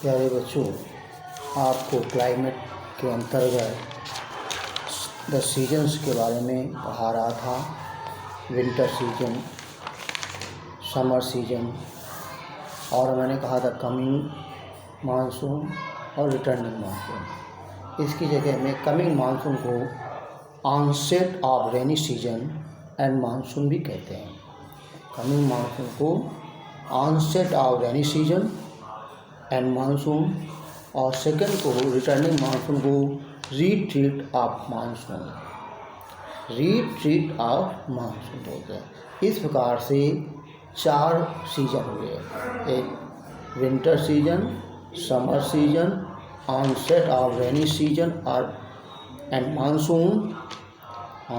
प्यारे बच्चों, आपको क्लाइमेट के अंतर्गत द सीजन्स के बारे में पढ़ा रहा था। विंटर सीजन, समर सीजन, और मैंने कहा था कमिंग मानसून और रिटर्निंग मानसून। इसकी जगह में कमिंग मानसून को onset of rainy season and monsoon भी कहते हैं। कमिंग मानसून को onset of rainy season and monsoon, और सेकंड को रिटर्निंग मानसून को retreat of monsoon, retreat of monsoon बोलते हैं। इस प्रकार से 4 सीजन हुए, एक winter season, summer season, onset of rainy season और and monsoon,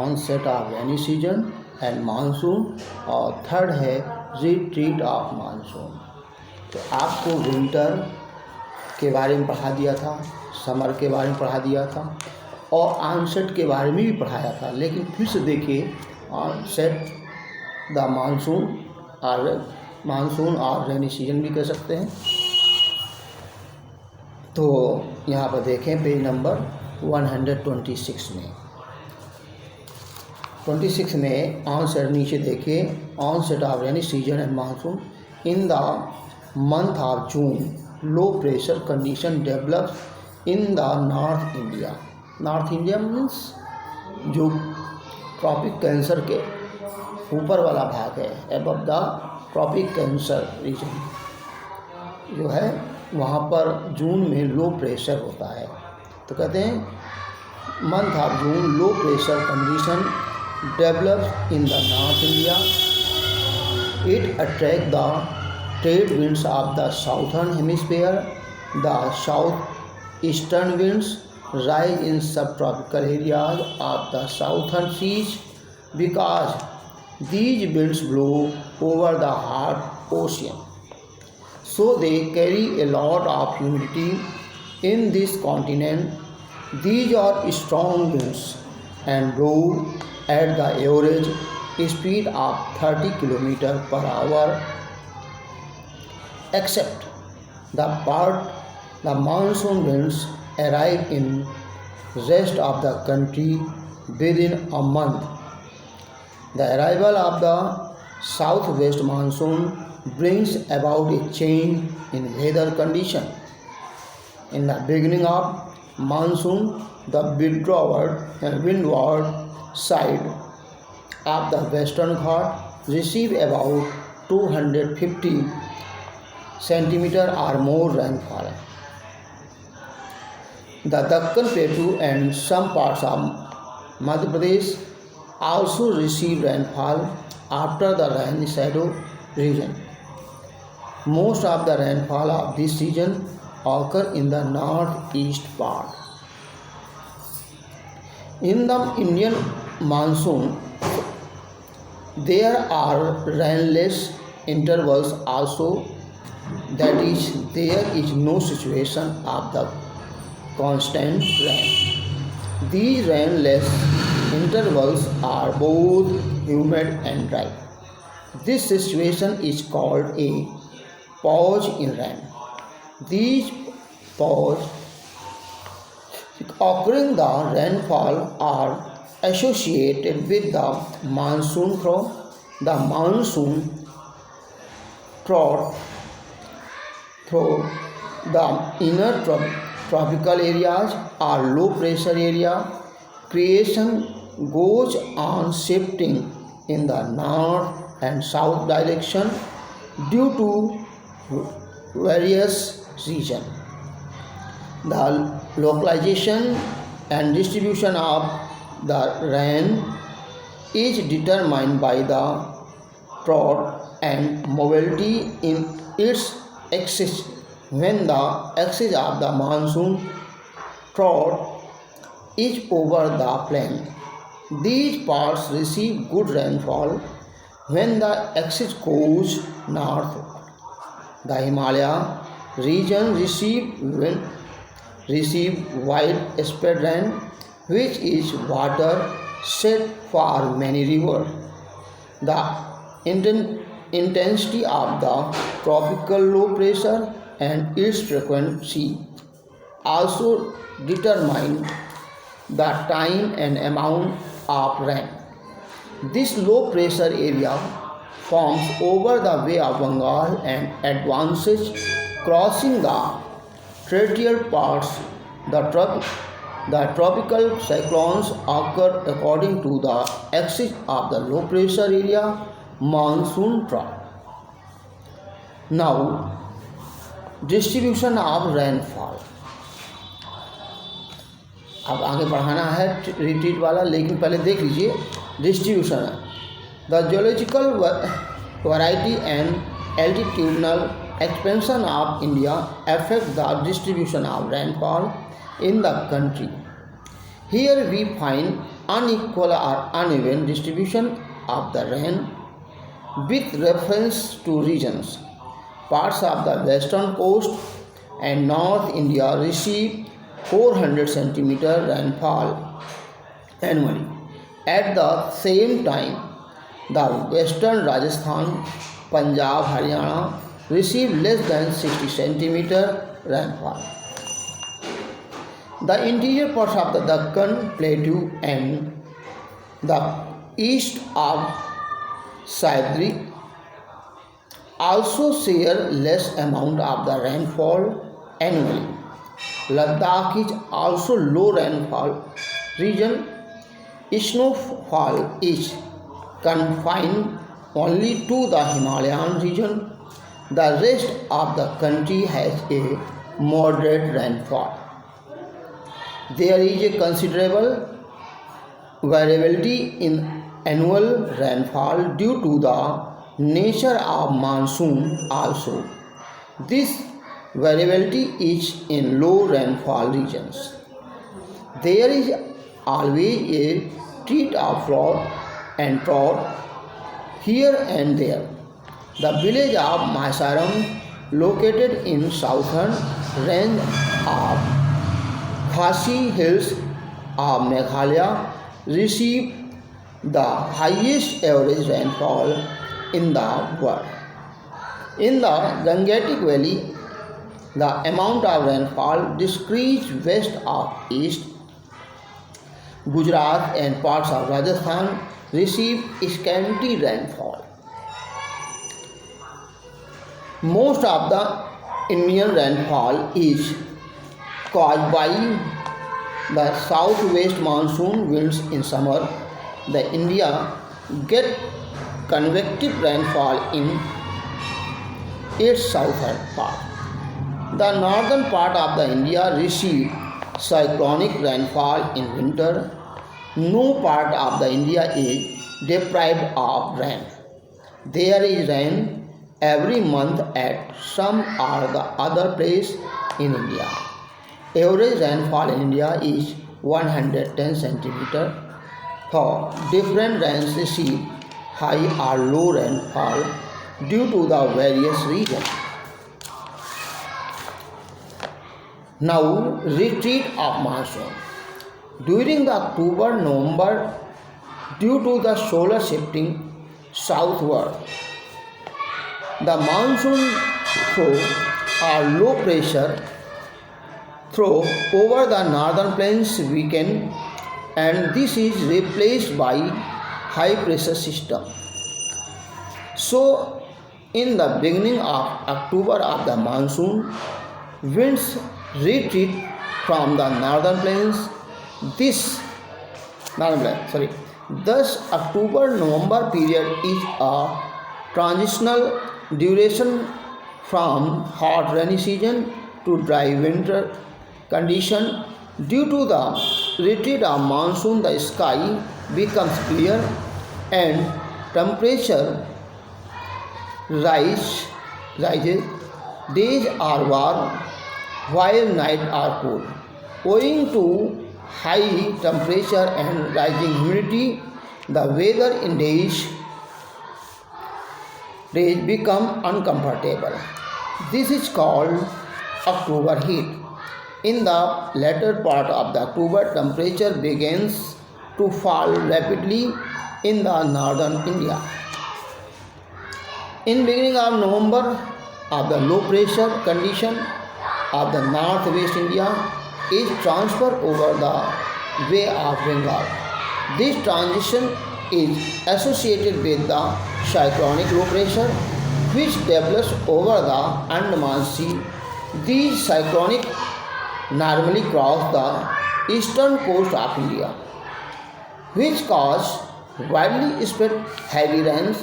onset of rainy season and monsoon, और थर्ड है रिट्रीट ऑफ मानसून। तो आपको विंटर के बारे में पढ़ा दिया था, समर के बारे में पढ़ा दिया था और ऑनसेट के बारे में भी पढ़ाया था। लेकिन फिर से देखिए, ऑनसेट द मानसून और रेनी सीजन भी कह सकते हैं। तो यहाँ पर देखें पेज नंबर 126 में, 26 में ऑनसेट नीचे देखिए, onset of rainy season and monsoon in the month of June, low pressure condition develops in the North India. North India means जो ट्रॉपिक कैंसर के ऊपर वाला भाग है, above the tropic cancer region जो है, वहाँ पर जून में लो प्रेशर होता है। तो कहते हैं month of June low pressure condition develops in the north India. It attract the trade winds of the southern hemisphere. The southeastern winds rise in subtropical areas of the southern seas because these winds blow over the hot ocean, so they carry a lot of humidity in this continent. These are strong winds and blow at the average speed of 30 km per hour, except the monsoon winds arrive in rest of the country within a month. The arrival of the southwest monsoon brings about a change in weather condition. In the beginning of monsoon, the windward side of the western Ghat receive about 250 centimeter or more rainfall. The Dakkan Plateau and some parts of Madhya Pradesh also receive rainfall after the rain shadow region. Most of the rainfall of this region occur in the northeast part. In the Indian monsoon, there are rainless intervals also. That is, there is no situation of the constant rain. These rainless intervals are both humid and dry. This situation is called a pause in rain. These pauses occurring the rainfall are associated with the monsoon through the monsoon drought through the inner tropical areas or low pressure area. Creation goes on shifting in the north and south direction due to various reasons. The localization and distribution of the rain is determined by the drought and mobility in its axis. When the axis of the monsoon drought is over the plain, these parts receive good rainfall. When the axis goes north, the Himalaya region receive widespread rain, which is water set for many rivers. The intensity of the tropical low pressure and its frequency also determine the time and amount of rain. This low pressure area forms over the Bay of Bengal and advances crossing the terrestrial parts. The tropical cyclones occur according to the axis of the low pressure area monsoon trough. Now, distribution of rainfall. अब आगे बढ़ाना है retreat वाला, लेकिन पहले देख लीजिए distribution है. The geological variety and altitudinal expansion of India affect the distribution of rainfall in the country. Here we find unequal or uneven distribution of the rain with reference to regions. Parts of the western coast and North India receive 400 centimeter rainfall annually. At the same time, the western Rajasthan, Punjab, Haryana receive less than 60 centimeter rainfall. The interior parts of the Deccan Plateau and the east of Sahyadri also share less amount of the rainfall annually. Ladakh is also low rainfall region. Snowfall is confined only to the Himalayan region. The rest of the country has a moderate rainfall. There is a considerable variability in annual rainfall due to the nature of monsoon also. This variability is in low rainfall regions. There is always a treat of flood and drought here and there. The village of Maisaram, located in southern range of Khasi Hills of Meghalaya, receive the highest average rainfall in the world. In the Gangetic Valley, the amount of rainfall decreased west of east. Gujarat and parts of Rajasthan receive scanty rainfall. Most of the Indian rainfall is caused by the southwest monsoon winds in summer. The India get convective rainfall in its southern part. The northern part of the India receive cyclonic rainfall in winter. No part of the India is deprived of rain. There is rain every month at some or the other place in India. Average rainfall in India is 110 centimeter. For different rains receive high or low rainfall due to the various regions. Now, retreat of monsoon. During the October-November, due to the solar shifting southward, the monsoon throw or low pressure throw over the northern plains weaken, and this is replaced by high pressure system. So, in the beginning of October of the monsoon, winds retreat from the northern plains. Thus, October-November period is a transitional duration from hot rainy season to dry winter condition. Due to the retreat of monsoon, the sky becomes clear and temperature rises. Days are warm while nights are cool. Owing to high temperature and rising humidity, the weather in days become uncomfortable. This is called October heat. In the latter part of the October, temperature begins to fall rapidly in the northern India. In beginning of November, of the low pressure condition of the northwest India is transferred over the Bay of Bengal. This transition is associated with the cyclonic low pressure which develops over the Andaman Sea. These cyclonic normally cross the eastern coast of India, which cause widely spread heavy rains.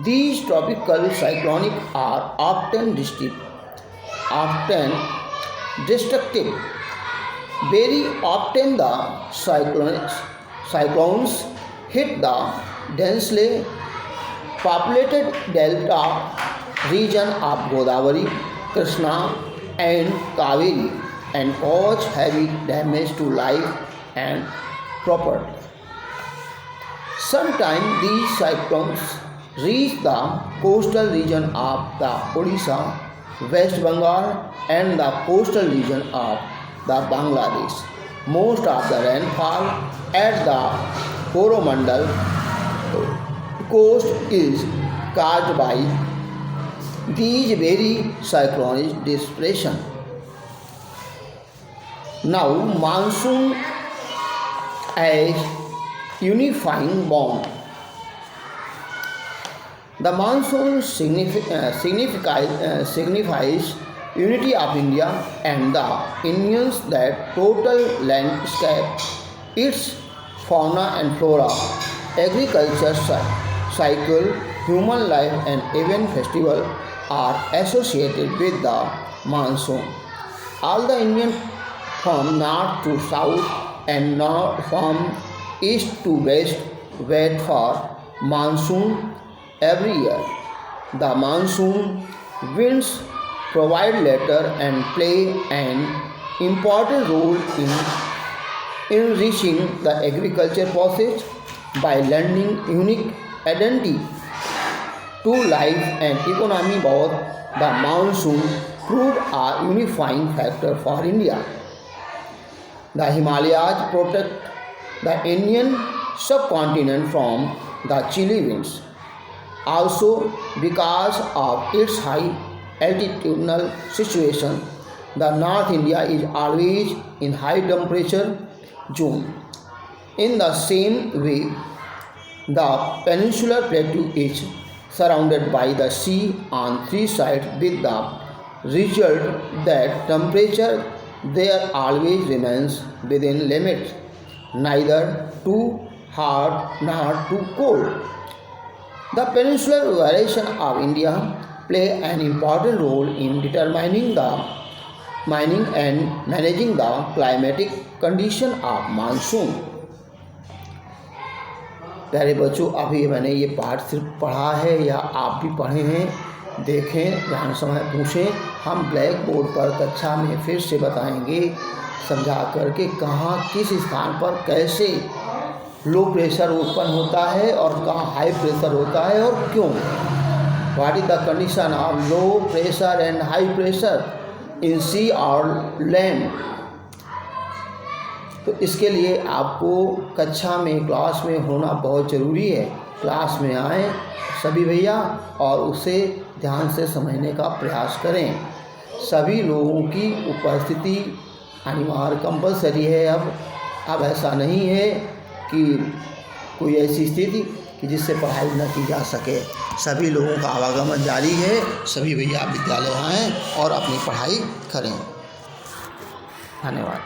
These tropical cyclonic are often destructive. Very often the cyclones hit the densely populated delta region of Godavari, Krishna and Kaveri and cause heavy damage to life and property. Sometimes these cyclones reach the coastal region of the Odisha, West Bengal and the coastal region of the Bangladesh. Most of the rainfall at the Coromandel coast is caused by these very cyclonic depression. Now, monsoon as unifying bond. The monsoon signifies unity of India and the Indians, that total landscape, its fauna and flora, agriculture cycle, human life and even festival are associated with the monsoon. All the Indian from north to south and from east to west wait for monsoon every year. The monsoon winds provide later and play an important role in enriching the agriculture process by lending unique identity to life and economy. Both the monsoon proved a unifying factor for India. The Himalayas protect the Indian subcontinent from the chilly winds. Also, because of its high altitudinal situation, the North India is always in high temperature zone. In the same way, the peninsular plateau is surrounded by the sea on three sides, with the result that temperature there always remains within limits, neither too hot nor too cold. The peninsular variation of India play an important role in determining the and managing the climatic condition of monsoon. प्यारे बच्चों, अभी मैंने ये पाठ सिर्फ पढ़ा है या आप भी पढ़े हैं, देखें, ध्यान समय पूछें। हम ब्लैक बोर्ड पर कक्षा में फिर से बताएंगे समझा करके कहाँ किस स्थान पर कैसे लो प्रेशर उत्पन्न होता है और कहाँ हाई प्रेशर होता है और क्यों। What is the condition of low pressure and high pressure in sea और लैंड। तो इसके लिए आपको कक्षा में क्लास में होना बहुत ज़रूरी है। क्लास में आएँ सभी भैया और उसे ध्यान से समझने का प्रयास करें। सभी लोगों की उपस्थिति अनिवार्य कंपलसरी है। अब ऐसा नहीं है कि कोई ऐसी स्थिति कि जिससे पढ़ाई न की जा सके। सभी लोगों का आवागमन जारी है। सभी भैया विद्यालय आएँ और अपनी पढ़ाई करें। धन्यवाद।